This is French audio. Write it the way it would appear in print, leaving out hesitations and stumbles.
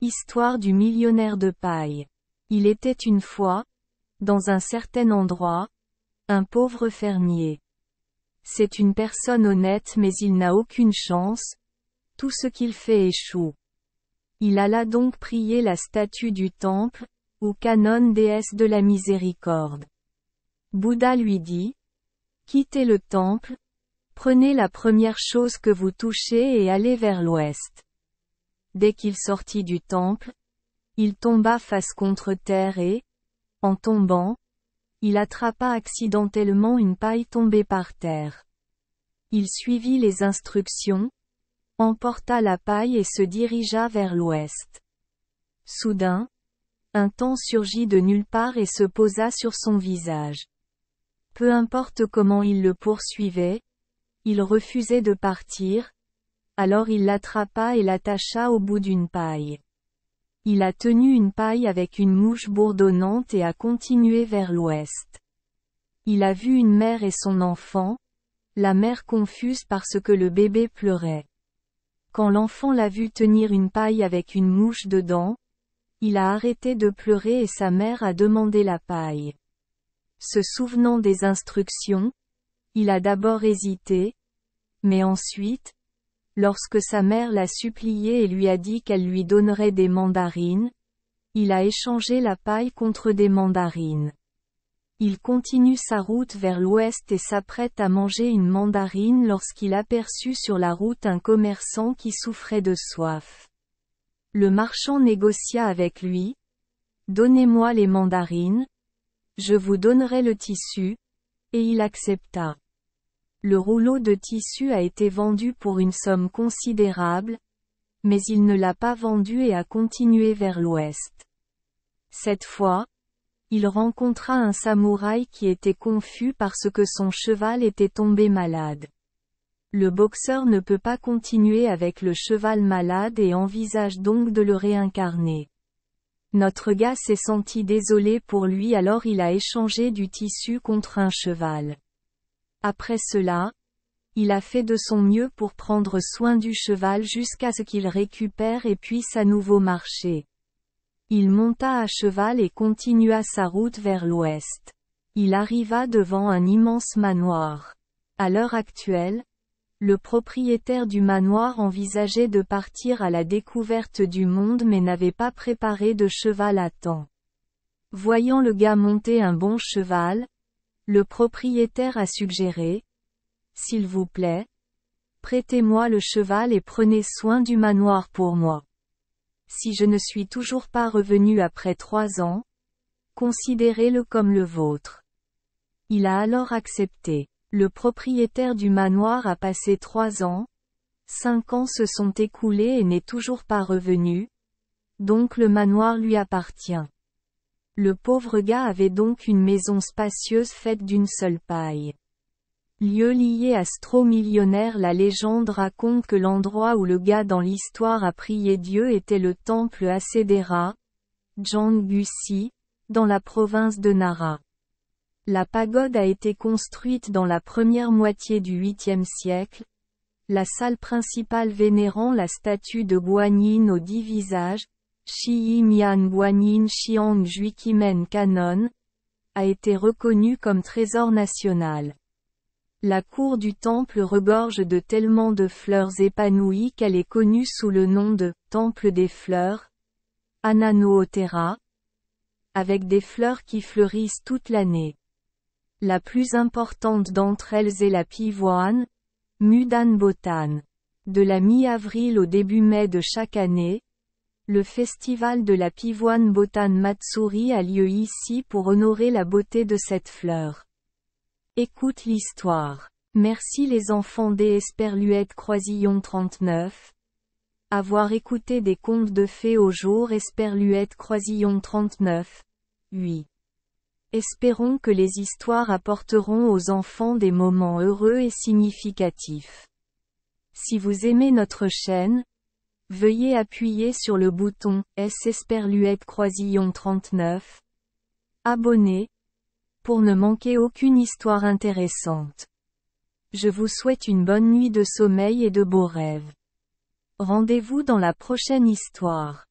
Histoire du millionnaire de paille. Il était une fois, dans un certain endroit, un pauvre fermier. C'est une personne honnête mais il n'a aucune chance, tout ce qu'il fait échoue. Il alla donc prier la statue du temple, ou Khanum déesse de la miséricorde. Bouddha lui dit, quittez le temple, prenez la première chose que vous touchez et allez vers l'ouest. Dès qu'il sortit du temple, il tomba face contre terre et, en tombant, il attrapa accidentellement une paille tombée par terre. Il suivit les instructions, emporta la paille et se dirigea vers l'ouest. Soudain, un temps surgit de nulle part et se posa sur son visage. Peu importe comment il le poursuivait, il refusait de partir, alors il l'attrapa et l'attacha au bout d'une paille. Il a tenu une paille avec une mouche bourdonnante et a continué vers l'ouest. Il a vu une mère et son enfant, la mère confuse parce que le bébé pleurait. Quand l'enfant l'a vu tenir une paille avec une mouche dedans, il a arrêté de pleurer et sa mère a demandé la paille. Se souvenant des instructions, il a d'abord hésité, mais ensuite, lorsque sa mère l'a supplié et lui a dit qu'elle lui donnerait des mandarines, il a échangé la paille contre des mandarines. Il continue sa route vers l'ouest et s'apprête à manger une mandarine lorsqu'il aperçut sur la route un commerçant qui souffrait de soif. Le marchand négocia avec lui. « Donnez-moi les mandarines, je vous donnerai le tissu, » et il accepta. Le rouleau de tissu a été vendu pour une somme considérable, mais il ne l'a pas vendu et a continué vers l'ouest. Cette fois, il rencontra un samouraï qui était confus parce que son cheval était tombé malade. Le boxeur ne peut pas continuer avec le cheval malade et envisage donc de le réincarner. Notre gars s'est senti désolé pour lui alors il a échangé du tissu contre un cheval. Après cela, il a fait de son mieux pour prendre soin du cheval jusqu'à ce qu'il récupère et puisse à nouveau marcher. Il monta à cheval et continua sa route vers l'ouest. Il arriva devant un immense manoir. À l'heure actuelle, le propriétaire du manoir envisageait de partir à la découverte du monde mais n'avait pas préparé de cheval à temps. Voyant le gars monter un bon cheval, le propriétaire a suggéré, « S'il vous plaît, prêtez-moi le cheval et prenez soin du manoir pour moi. Si je ne suis toujours pas revenu après 3 ans, considérez-le comme le vôtre. » Il a alors accepté. Le propriétaire du manoir a passé 3 ans, 5 ans se sont écoulés et n'est toujours pas revenu, donc le manoir lui appartient. Le pauvre gars avait donc une maison spacieuse faite d'une seule paille. Lieu lié à Stro-millionnaire. La légende raconte que l'endroit où le gars dans l'histoire a prié Dieu était le temple Hasedera, Djanggusi, dans la province de Nara. La pagode a été construite dans la première moitié du 8e siècle. La salle principale vénérant la statue de Guanyin aux 10 visages, Shi Mian Guanyin Xiang Juikimen Canon, a été reconnue comme trésor national. La cour du temple regorge de tellement de fleurs épanouies qu'elle est connue sous le nom de « temple des fleurs », Ananootera, avec des fleurs qui fleurissent toute l'année. La plus importante d'entre elles est la pivoine, Mudan Botan. De la mi-avril au début mai de chaque année, le festival de la pivoine Botan Matsuri a lieu ici pour honorer la beauté de cette fleur. Écoute l'histoire. Merci les enfants des Esperluette Croisillon 39. Avoir écouté des contes de fées au jour Esperluette Croisillon 39. 8. Espérons que les histoires apporteront aux enfants des moments heureux et significatifs. Si vous aimez notre chaîne, veuillez appuyer sur le bouton « S Esperluette Croisillon 39 » Abonner, pour ne manquer aucune histoire intéressante. Je vous souhaite une bonne nuit de sommeil et de beaux rêves. Rendez-vous dans la prochaine histoire.